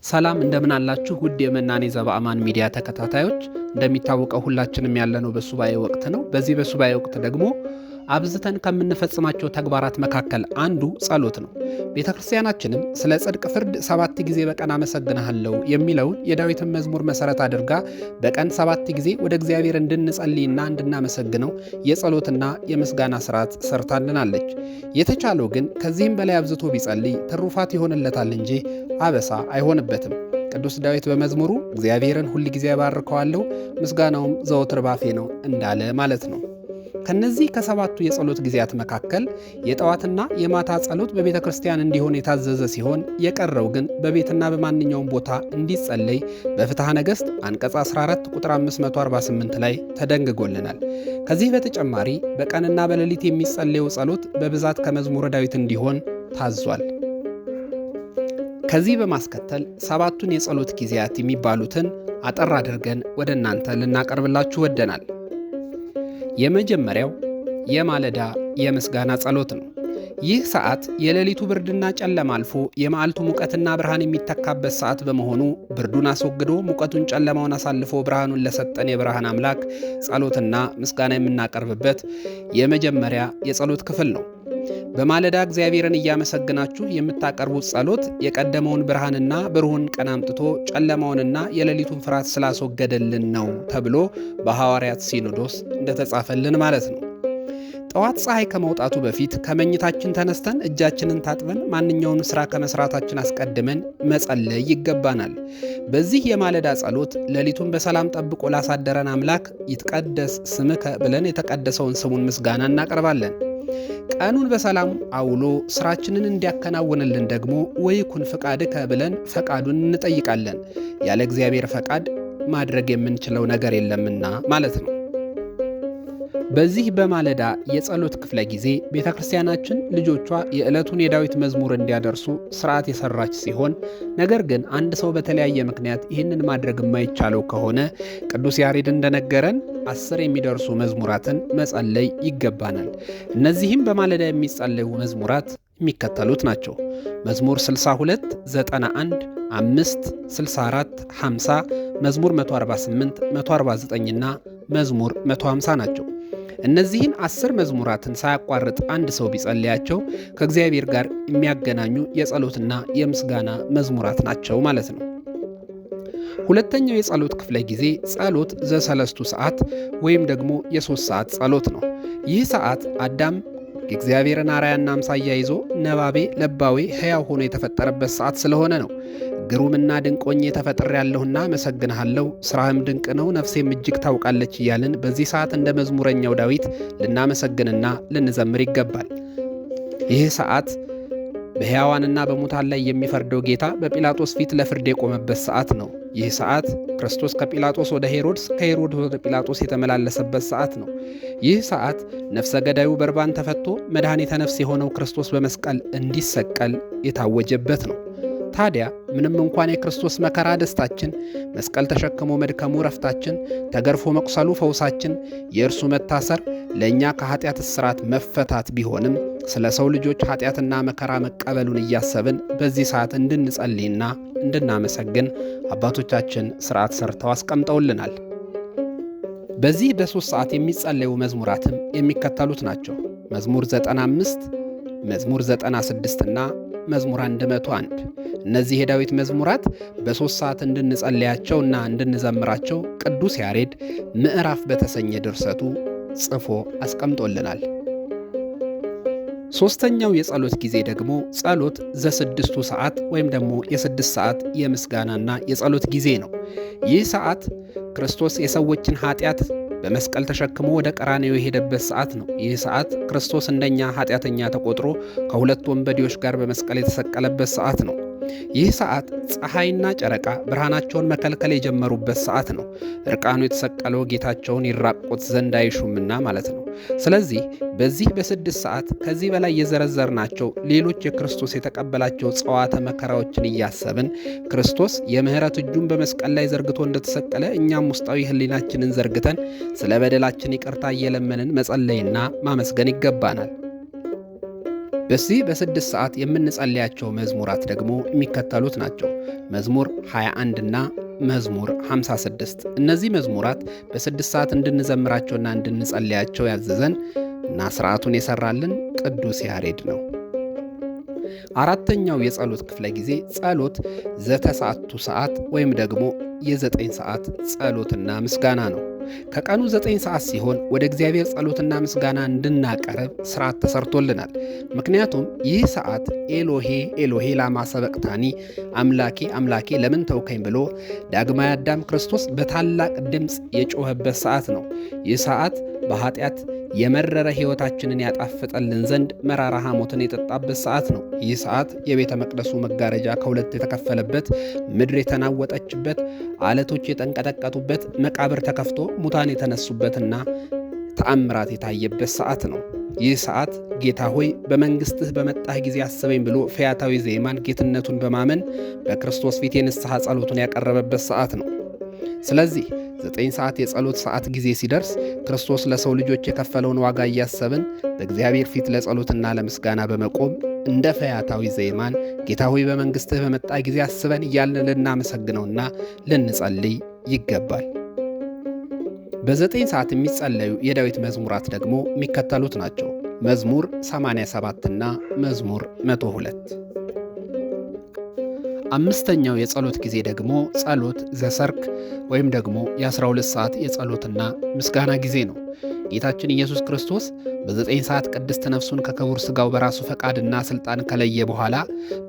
ሰላም እንደምን አላችሁ ውድ የመናኔ ዘበአማን ሚዲያ ተከታታዮች። እንደሚታወቀው ሁላችንም ያለነው በሱባኤ ወቅት ነው። በዚህ በሱባኤ ወቅት ደግሞ አብዝተን ከምንፈጽማቸው ተግባራት መካከል አንዱ ጸሎት ነው። ቤተክርስቲያናችንም ስለ ጽድቅ ፍርድ 7 ጊዜ በቀን አመሰግንሃለሁ የሚለውን የዳዊትን መዝሙር መሰረት አድርጋ በቀን 7 ጊዜ ወደ እግዚአብሔር እንድንጸልይና እንድናመሰግነው የጸሎትና የምስጋና ስርዓት ሰርታልናለች። የተቻለው ግን ከዚህም በላይ አብዝቶ ቢጸልይ ትሩፋት ይሆንለታል እንጂ አበሳ አይሆንበትም። ቅዱስ ዳዊት በመዝሙሩ እግዚአብሔርን ሁል ጊዜ ያባርከዋለሁ ምስጋናውም ዘወትር ባፌ ነው እንዳለ ማለት ነው። ከነዚህ ከ7ቱ የጸሎት ጊዜያት መካከል የጠዋትና የማታ ጸሎት በቤተ ክርስቲያን እንዲሆን የታዘዘ ሲሆን የቀረው ግን በቤትና በማንኛውም ቦታ እንዲጸለይ በፍትሐ ነገሥት አንቀጽ 14 ቁጥር 548 ላይ ተደንግጎልናል። ከዚህ በተጨማሪ በቀንና በሌሊት የሚጸለየው ጸሎት በብዛት ከመዝሙረ ዳዊት እንዲሆን ታዟል። ከዚህ በማስከተል 7ቱን የጸሎት ጊዜያት የሚባሉትን አጠር አድርገን ወደ እናንተ ልናቀርብላችሁ ወደናል። የመጀመሪያው የማለዳ የምስጋና ጸሎት ነው። ይህ ሰዓት የሌሊቱ ብርድና ጨለማ አልፎ የመዓልቱ ሙቀትና ብርሃን የሚተካበት ሰዓት በመሆኑ ብርዱን አስወግዶ ሙቀቱን ጨለማውን አሳልፎ ብርሃኑን ለሰጠን የብርሃን አምላክ ጸሎትና ምስጋና የምናቀርብበት የመጀመሪያ የጸሎት ክፍል ነው። በማለዳ እግዚአብሔርን እያመሰግናችሁ የምታቀርቡት ጸሎት የቀደመውን ብርሃንና ብሩህን ቀን አምጥቶ ጨለማውንና የሌሊቱን ፍርሃት ስላስወገደልን ነው ተብሎ በሐዋርያት ሲኖዶስ እንደተጻፈልን ማለት ነው። ጠዋት ፀሐይ ከመውጣቱ በፊት ከመኝታችን ተነስተን እጃችንን ታጥበን ማንኛውንም ሥራ ከመስራታችን አስቀድመን መጸለይ ይገባናል። በዚህ የማለዳ ጸሎት ሌሊቱን በሰላም ጠብቆ ላሳደረን አምላክ ይትቀደስ ስምከ ብለን የተቀደሰውን ስሙን ምስጋና እናቀርባለን። ቀኑን በሰላም አውሎ ስራችንን እንዲያከናውንልን ደግሞ ወይኩን ፈቃድከ ብለን ፈቃዱን እንጠይቃለን። ያለ እግዚአብሔር ፈቃድ ማድረግ የምንችለው ነገር የለምና ማለት ነው። በዚህ በማለዳ የጸሎት ክፍለ ጊዜ ቤተክርስቲያናችን ልጆቿ የዕለቱን የዳዊት መዝሙር እንዲያደርሱ ስርዓት የሰራች ሲሆን ነገር ግን አንድ ሰው በተለያየ ምክንያት ይህንን ማድረግ የማይቻለው ከሆነ ቅዱስ ያሬድ እንደነገረን 10 የሚደርሱ መዝሙራትን መጸለይ ይገባናል። እነዚህም በማለዳ የሚጸለዩ መዝሙራት የሚከተሉት ናቸው። መዝሙር 62፣ 91፣ 5፣ 64፣ 50፣ መዝሙር 148፣ 149 እና መዝሙር 150 ናቸው። እነዚህን 10 መዝሙራትን ሳያቋርጥ አንድ ሰው ቢጸልያቸው ከእግዚአብሔር ጋር የሚያገናኙ የጸሎትና የምስጋና መዝሙራት ናቸው ማለት ነው። ሁለተኛው የጸሎት ክፍለ ጊዜ ጸሎት ዘሰለስቱ ሰዓት ወይም ደግሞ የ3 ሰዓት ጸሎት ነው። ይህ ሰዓት አዳም የእግዚአብሔርን አርአያና አምሳያ ይዞ ነባቤ ለባዌ ሕያው ሆኖ የተፈጠረበት ሰዓት ስለሆነ ነው። ግሩምና ድንቅ ሆኜ ተፈጥሬያለሁና አመሰግንሃለሁ፣ ሥራህም ድንቅ ነው፣ ነፍሴም እጅግ ታውቃለች እያልን በዚህ ሰዓት እንደ መዝሙረኛው ዳዊት ልናመሰግንና ልንዘምር ይገባል። ይህ ሰዓት በሕያዋንና በሙታን ላይ የሚፈርደው ጌታ በጲላጦስ ፊት ለፍርድ የቆመበት ሰዓት ነው። ይህ ሰዓት ክርስቶስ ከጲላጦስ ወደ ሄሮድስ፣ ከሄሮድስ ወደ ጲላጦስ የተመላለሰበት ሰዓት ነው። ይህ ሰዓት ነፍሰ ገዳዩ በርባን ተፈቶ መድኃኒተ ነፍስ የሆነው ክርስቶስ በመስቀል እንዲሰቀል የታወጀበት ነው። ታዲያ ምንም እንኳን የክርስቶስ መከራ ደስታችን፣ መስቀል ተሸክሞ መድከሙ ረፍታችን፣ ተገርፎ መቁሰሉ ፈውሳችን፣ የእርሱ መታሰር ለእኛ ከኃጢአት እስራት መፈታት ቢሆንም ስለ ሰው ልጆች ኃጢአትና መከራ መቀበሉን እያሰብን በዚህ ሰዓት እንድንጸልይና እንድናመሰግን አባቶቻችን ሥርዓት ሰርተው አስቀምጠውልናል። በዚህ በ3 ሰዓት የሚጸለዩ መዝሙራትም የሚከተሉት ናቸው። መዝሙር 95፣ መዝሙር 96 እና መዝሙር 101። እነዚህ የዳዊት መዝሙራት በ3 ሰዓት እንድንጸልያቸውና እንድንዘምራቸው ቅዱስ ያሬድ ምዕራፍ በተሰኘ ድርሰቱ ጽፎ አስቀምጦልናል። ሦስተኛው የጸሎት ጊዜ ደግሞ ጸሎት ዘ6ቱ ሰዓት ወይም ደግሞ የ6 ሰዓት የምስጋናና የጸሎት ጊዜ ነው። ይህ ሰዓት ክርስቶስ የሰዎችን ኃጢአት በመስቀል ተሸክሞ ወደ ቀራንዮ የሄደበት ሰዓት ነው። ይህ ሰዓት ክርስቶስ እንደኛ ኃጢአተኛ ተቆጥሮ ከ2 ወንበዴዎች ጋር በመስቀል የተሰቀለበት ሰዓት ነው። ይህ ሰዓት ፀሐይና ጨረቃ ብርሃናቸውን መከልከል የጀመሩበት ሰዓት ነው። እርቃኑ የተሰቀለው ጌታቸውን ይራቆት ዘንድ አይሹምና ማለት ነው። ስለዚህ በዚህ በ6 ሰዓት ከዚህ በላይ የዘረዘርናቸው ሌሎች የክርስቶስ የተቀበላቸው ጸዋተ መከራዎችን እያሰብን ክርስቶስ የምህረት እጁን በመስቀል ላይ ዘርግቶ እንደተሰቀለ እኛም ውስጣዊ ሕሊናችንን ዘርግተን ስለ በደላችን ይቅርታ እየለመንን መጸለይና ማመስገን ይገባናል። በዚህ በ6 ሰዓት የምንጸልያቸው መዝሙራት ደግሞ የሚከተሉት ናቸው። መዝሙር 21 እና መዝሙር 56። እነዚህ መዝሙራት በ6 ሰዓት እንድንዘምራቸውና እንድንጸልያቸው ያዘዘን እና ሥርዓቱን የሠራልን ቅዱስ ያሬድ ነው። አራተኛው የጸሎት ክፍለ ጊዜ ጸሎት ዘተሰዓቱ ሰዓት ወይም ደግሞ የ9 ሰዓት ጸሎትና ምስጋና ነው። ከቀኑ 9 ሰዓት ሲሆን ወደ እግዚአብሔር ጸሎትና ምስጋና እንድናቀርብ ሥርዓት ተሰርቶልናል። ምክንያቱም ይህ ሰዓት ኤሎሄ ኤሎሄ ላማ ሰበቅታኒ፣ አምላኬ አምላኬ ለምን ተውከኝ ብሎ ዳግማዊ አዳም ክርስቶስ በታላቅ ድምፅ የጮኸበት ሰዓት ነው። ይህ ሰዓት በኃጢአት የመረረ ሕይወታችንን ያጣፍጠልን ዘንድ መራራ ሐሞትን የጠጣበት ሰዓት ነው። ይህ ሰዓት የቤተ መቅደሱ መጋረጃ ከሁለት የተከፈለበት፣ ምድር የተናወጠችበት፣ ዓለቶች የተንቀጠቀጡበት፣ መቃብር ተከፍቶ ሙታን የተነሱበትና ተአምራት የታየበት ሰዓት ነው። ይህ ሰዓት ጌታ ሆይ በመንግሥትህ በመጣህ ጊዜ አስበኝ ብሎ ፈያታዊ ዜማን ጌትነቱን በማመን በክርስቶስ ፊት የንስሐ ጸሎቱን ያቀረበበት ሰዓት ነው። ስለዚህ 9 ሰዓት የጸሎት ሰዓት ጊዜ ሲደርስ ክርስቶስ ለሰው ልጆች የከፈለውን ዋጋ እያሰብን በእግዚአብሔር ፊት ለጸሎትና ለምስጋና በመቆም እንደ ፈያታዊ ዜማን ጌታ ሆይ በመንግሥትህ በመጣ ጊዜ አስበን እያልን ልናመሰግነውና ልንጸልይ ይገባል። በ9 ሰዓት የሚጸለዩ የዳዊት መዝሙራት ደግሞ የሚከተሉት ናቸው። መዝሙር 87 እና መዝሙር 102። አምስተኛው የጸሎት ጊዜ ደግሞ ጸሎት ዘሰርክ ወይም ደግሞ የ12 ሰዓት የጸሎትና ምስጋና ጊዜ ነው። ጌታችን ኢየሱስ ክርስቶስ በ9 ሰዓት ቅድስት ነፍሱን ከክቡር ሥጋው በራሱ ፈቃድና ሥልጣን ከለየ በኋላ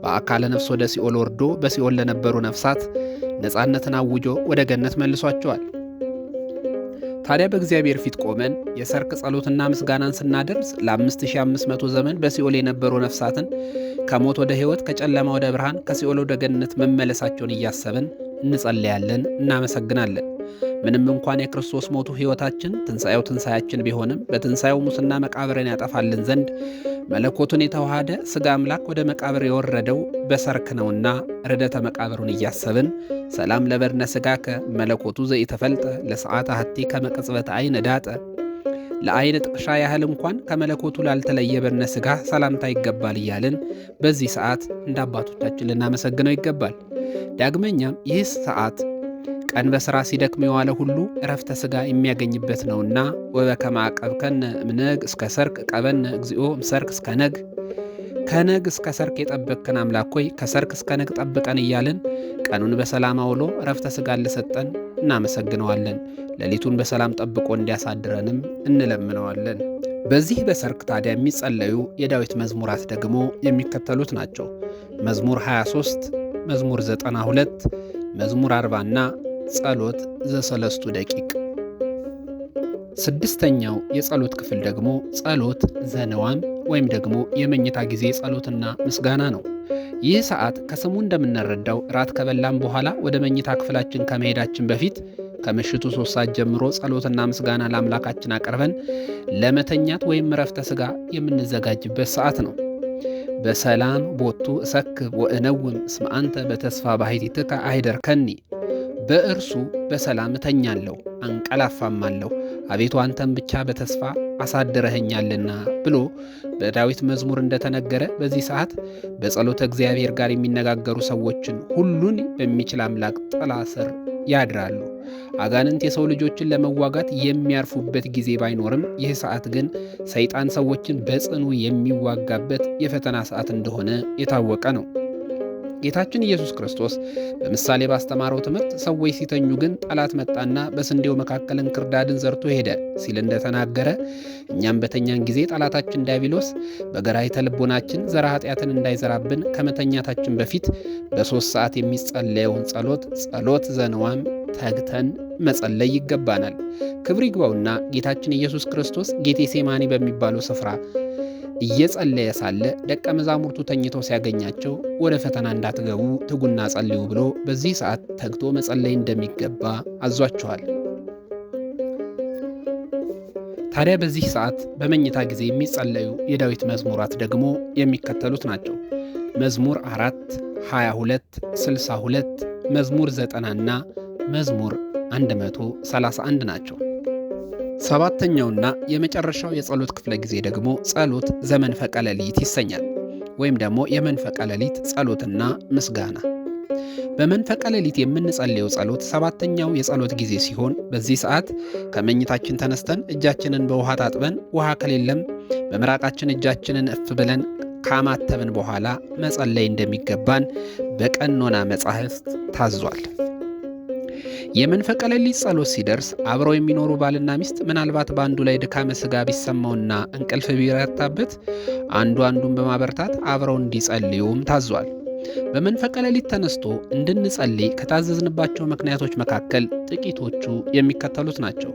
በአካለ ነፍስ ወደ ሲኦል ወርዶ በሲኦል ለነበሩ ነፍሳት ነፃነትን አውጆ ወደ ገነት መልሷቸዋል። ታዲያ በእግዚአብሔር ፊት ቆመን የሰርክ ጸሎትና ምስጋናን ስናደርስ ለ5500 ዘመን በሲኦል የነበሩ ነፍሳትን ከሞት ወደ ሕይወት፣ ከጨለማ ወደ ብርሃን፣ ከሲኦል ወደ ገነት መመለሳቸውን እያሰብን እንጸለያለን፣ እናመሰግናለን። ምንም እንኳን የክርስቶስ ሞቱ ሕይወታችን፣ ትንሣኤው ትንሣያችን ቢሆንም በትንሣኤው ሙስና መቃብርን ያጠፋልን ዘንድ መለኮቱን የተዋሃደ ሥጋ አምላክ ወደ መቃብር የወረደው በሰርክ ነውና ርደተ መቃብሩን እያሰብን ሰላም ለበድነ ሥጋከ መለኮቱ ዘኢተፈልጠ ለሰዓት አሐቲ ከመቅጽበት አይን ዳጠ፣ ለአይን ጥቅሻ ያህል እንኳን ከመለኮቱ ላልተለየ በድነ ሥጋ ሰላምታ ይገባል እያልን በዚህ ሰዓት እንደ አባቶቻችን ልናመሰግነው ይገባል። ዳግመኛም ይህ ሰዓት ቀን በሥራ ሲደክም የዋለ ሁሉ ዕረፍተ ሥጋ የሚያገኝበት ነውና ወበከመ አቀብከነ እምነግ እስከ ሰርክ ቀበነ እግዚኦ እምሰርክ እስከ ነግ፣ ከነግ እስከ ሰርክ የጠበቅከን አምላክ ሆይ ከሰርክ እስከ ነግ ጠብቀን እያልን ቀኑን በሰላም አውሎ ዕረፍተ ሥጋን ለሰጠን እናመሰግነዋለን። ሌሊቱን በሰላም ጠብቆ እንዲያሳድረንም እንለምነዋለን። በዚህ በሰርክ ታዲያ የሚጸለዩ የዳዊት መዝሙራት ደግሞ የሚከተሉት ናቸው። መዝሙር 23፣ መዝሙር 92፣ መዝሙር 40 እና ጸሎት ዘሰለስቱ ደቂቅ። ስድስተኛው የጸሎት ክፍል ደግሞ ጸሎት ዘነዋም ወይም ደግሞ የመኝታ ጊዜ ጸሎትና ምስጋና ነው። ይህ ሰዓት ከስሙ እንደምንረዳው ራት ከበላም በኋላ ወደ መኝታ ክፍላችን ከመሄዳችን በፊት ከምሽቱ 3 ሰዓት ጀምሮ ጸሎትና ምስጋና ለአምላካችን አቅርበን ለመተኛት ወይም ዕረፍተ ሥጋ የምንዘጋጅበት ሰዓት ነው። በሰላም ቦቱ እሰክብ ወእነውም እስመ አንተ በተስፋ ባሕቲትከ አይደርከኒ፣ በእርሱ በሰላም እተኛለሁ አንቀላፋማለሁ፣ አቤቱ አንተም ብቻ በተስፋ አሳድረኸኛልና ብሎ በዳዊት መዝሙር እንደተነገረ በዚህ ሰዓት በጸሎተ እግዚአብሔር ጋር የሚነጋገሩ ሰዎችን ሁሉን በሚችል አምላክ ጥላ ስር ያድራሉ። አጋንንት የሰው ልጆችን ለመዋጋት የሚያርፉበት ጊዜ ባይኖርም ይህ ሰዓት ግን ሰይጣን ሰዎችን በጽኑ የሚዋጋበት የፈተና ሰዓት እንደሆነ የታወቀ ነው። ጌታችን ኢየሱስ ክርስቶስ በምሳሌ ባስተማረው ትምህርት ሰዎች ሲተኙ ግን ጠላት መጣና በስንዴው መካከል እንክርዳድን ዘርቶ ሄደ ሲል እንደተናገረ እኛም በተኛን ጊዜ ጠላታችን ዲያብሎስ በገራይተ ልቦናችን ዘራ ኃጢአትን እንዳይዘራብን ከመተኛታችን በፊት በ3 ሰዓት የሚጸለየውን ጸሎት ዘነዋም ተግተን መጸለይ ይገባናል። ክብር ይግባውና ጌታችን ኢየሱስ ክርስቶስ ጌቴሴማኒ በሚባለው ስፍራ እየጸለየ ሳለ ደቀ መዛሙርቱ ተኝተው ሲያገኛቸው ወደ ፈተና እንዳትገቡ ትጉና ጸልዩ ብሎ በዚህ ሰዓት ተግቶ መጸለይ እንደሚገባ አዟቸዋል። ታዲያ በዚህ ሰዓት በመኝታ ጊዜ የሚጸለዩ የዳዊት መዝሙራት ደግሞ የሚከተሉት ናቸው። መዝሙር 4፣ 22፣ 62፣ መዝሙር 90 እና መዝሙር 131 ናቸው። ሰባተኛውና የመጨረሻው የጸሎት ክፍለ ጊዜ ደግሞ ጸሎት ዘመንፈቀ ሌሊት ይሰኛል። ወይም ደግሞ የመንፈቀ ሌሊት ጸሎትና ምስጋና። በመንፈቀ ሌሊት የምንጸልየው ጸሎት ሰባተኛው የጸሎት ጊዜ ሲሆን በዚህ ሰዓት ከመኝታችን ተነስተን እጃችንን በውሃ ታጥበን ውሃ ከሌለም በምራቃችን እጃችንን እፍ ብለን ካማተብን በኋላ መጸለይ እንደሚገባን በቀኖና መጻሕፍት ታዟል። የመንፈቀ ሌሊት ጸሎት ሲደርስ አብረው የሚኖሩ ባልና ሚስት ምናልባት በአንዱ ላይ ድካመ ሥጋ ቢሰማውና እንቅልፍ ቢረታበት አንዱን በማበርታት አብረው እንዲጸልዩም ታዟል። በመንፈቀ ሌሊት ተነስቶ እንድንጸልይ ከታዘዝንባቸው ምክንያቶች መካከል ጥቂቶቹ የሚከተሉት ናቸው።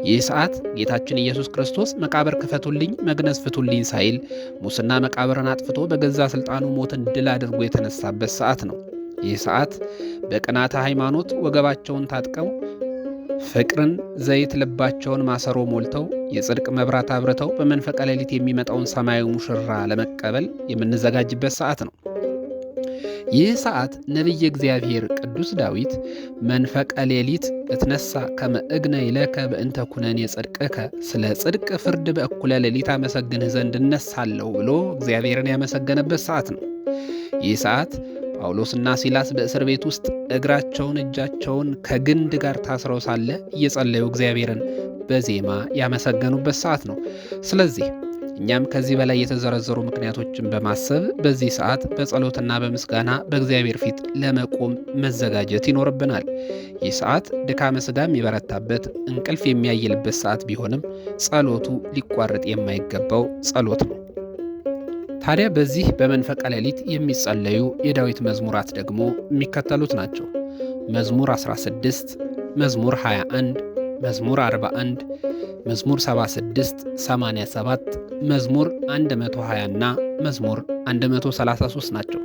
ይህ ሰዓት ጌታችን ኢየሱስ ክርስቶስ መቃብር ክፈቱልኝ፣ መግነዝ ፍቱልኝ ሳይል ሙስና መቃብርን አጥፍቶ በገዛ ሥልጣኑ ሞትን ድል አድርጎ የተነሳበት ሰዓት ነው። ይህ ሰዓት በቅናተ ሃይማኖት ወገባቸውን ታጥቀው ፍቅርን ዘይት ልባቸውን ማሰሮ ሞልተው የጽድቅ መብራት አብርተው በመንፈቀ ሌሊት የሚመጣውን ሰማያዊ ሙሽራ ለመቀበል የምንዘጋጅበት ሰዓት ነው። ይህ ሰዓት ነቢየ እግዚአብሔር ቅዱስ ዳዊት መንፈቀ ሌሊት እትነሳ ከመ እግነ ይለከ በእንተ ኩነኔ ጽድቅከ፣ ስለ ጽድቅ ፍርድ በእኩለ ሌሊት አመሰግንህ ዘንድ እነሳለሁ ብሎ እግዚአብሔርን ያመሰገነበት ሰዓት ነው። ይህ ሰዓት ጳውሎስና ሲላስ በእስር ቤት ውስጥ እግራቸውን እጃቸውን ከግንድ ጋር ታስረው ሳለ እየጸለዩ እግዚአብሔርን በዜማ ያመሰገኑበት ሰዓት ነው። ስለዚህ እኛም ከዚህ በላይ የተዘረዘሩ ምክንያቶችን በማሰብ በዚህ ሰዓት በጸሎትና በምስጋና በእግዚአብሔር ፊት ለመቆም መዘጋጀት ይኖርብናል። ይህ ሰዓት ድካመ ሥጋ የሚበረታበት እንቅልፍ የሚያይልበት ሰዓት ቢሆንም ጸሎቱ ሊቋረጥ የማይገባው ጸሎት ነው። ታዲያ በዚህ በመንፈቀ ሌሊት የሚጸለዩ የዳዊት መዝሙራት ደግሞ የሚከተሉት ናቸው። መዝሙር 16፣ መዝሙር 21፣ መዝሙር 41፣ መዝሙር 76፣ 87፣ መዝሙር 120 እና መዝሙር 133 ናቸው።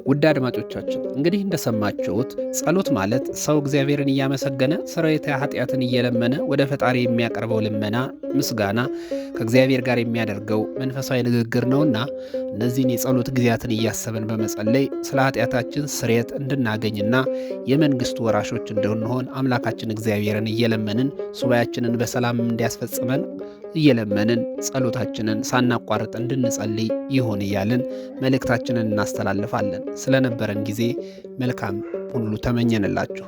ውድ አድማጮቻችን እንግዲህ እንደሰማችሁት ጸሎት ማለት ሰው እግዚአብሔርን እያመሰገነ ስርየተ ኃጢአትን እየለመነ ወደ ፈጣሪ የሚያቀርበው ልመና፣ ምስጋና ከእግዚአብሔር ጋር የሚያደርገው መንፈሳዊ ንግግር ነውና እነዚህን የጸሎት ጊዜያትን እያሰብን በመጸለይ ስለ ኃጢአታችን ስርየት እንድናገኝና የመንግስቱ ወራሾች እንድንሆን አምላካችን እግዚአብሔርን እየለመንን ሱባኤያችንን በሰላም እንዲያስፈጽመን እየለመንን ጸሎታችንን ሳናቋርጥ እንድንጸልይ ይሁን እያልን መልእክታችንን እናስተላልፋለን። ስለነበረን ጊዜ መልካም ሁሉ ተመኘንላችሁ።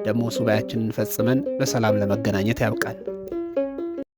ደግሞ ሱባኤያችንን ፈጽመን በሰላም ለመገናኘት ያብቃን።